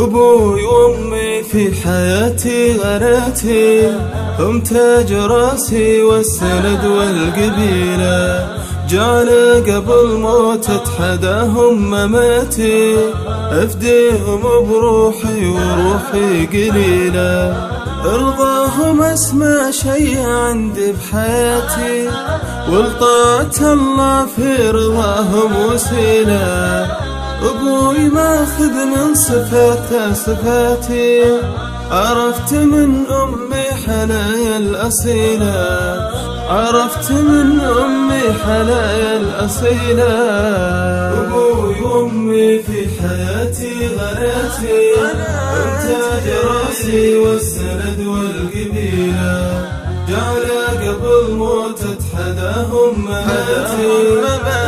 أبوي وأمي في حياتي غناتي، هم تاج راسي والسند والقبيلة، جعل قبل موتة حداهم مماتي، أفديهم بروحي وروحي قليلة، رضاهم أسمى شي عندي بحياتي، ولطاعة الله في رضاهم وسيلة. أبوي ماخذ من صفاته صفاتي، عرفت من أمي حنايا الأصيلة، عرفت من أمي حنايا الأصيلة. أبوي وأمي في حياتي غناتي، هم تاج راسي والسند والقبيلة، جعل قبل موتة حداهم مماتي،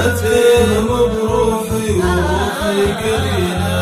أفديهم بروحي وروحي قليلة.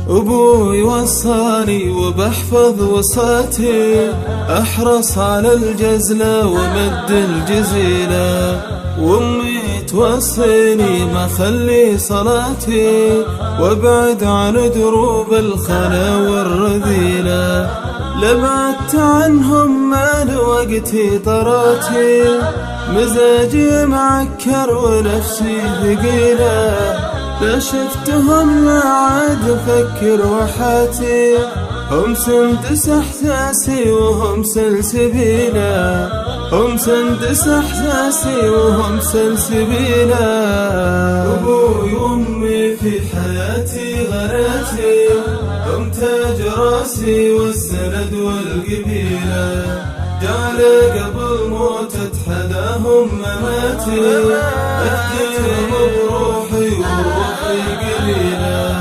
أبوي وصاني وبحفظ وصاتي، أحرص على الجزلة ومد الجزيلة، وأمي توصيني ما خلي صلاتي، وابعد عن دروب الخلا والرذيلة، لبعدت عنهم ما لوقتي طراتي، مزاجي معكر ونفسي ثقيلة، لا شفتهم لا عاد أفكر وحاتي، هم سندس إحساسي وهم سلسبيلة، هم سندس إحساسي وهم سلسبيلة. أبوي وأمي في حياتي غناتي، هم تاج راسي والسند والقبيلة، جعل قبل موتة حداهم مماتي، أفديهم بروحي وروحي قليلة.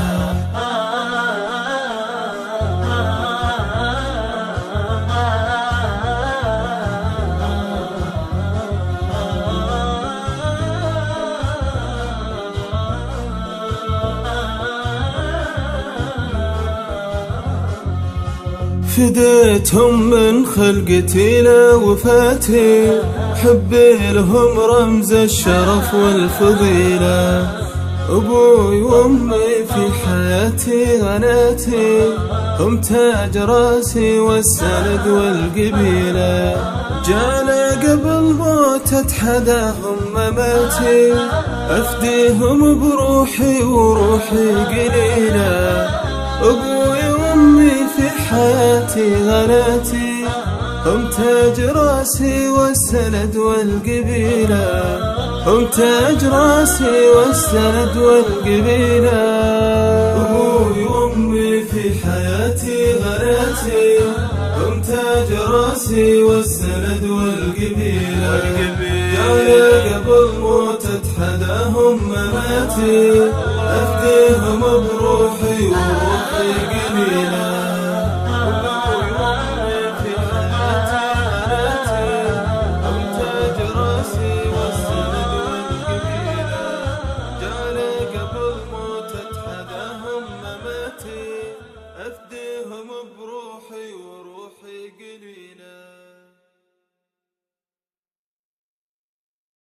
فديتهم من خلقتي لوفاتي، حبي لهم رمز الشرف والفضيلة. أبوي وأمي في حياتي غناتي، هم تاج راسي والسند والقبيلة، جعل قبل موتة حداهم مماتي، أفديهم بروحي وروحي قليلة. أبوي وأمي في حياتي غناتي، هم تاج راسي والسند والقبيلة، هم تاج راسي والسند والقبيلة. أبوي وأمي في حياتي غناتي، هم تاج راسي والسند والقبيلة، جعل قبل موتة حداهم مماتي، أفديهم بروحي وروحي قليلة. أفديهم بروحي وروحي قليلة.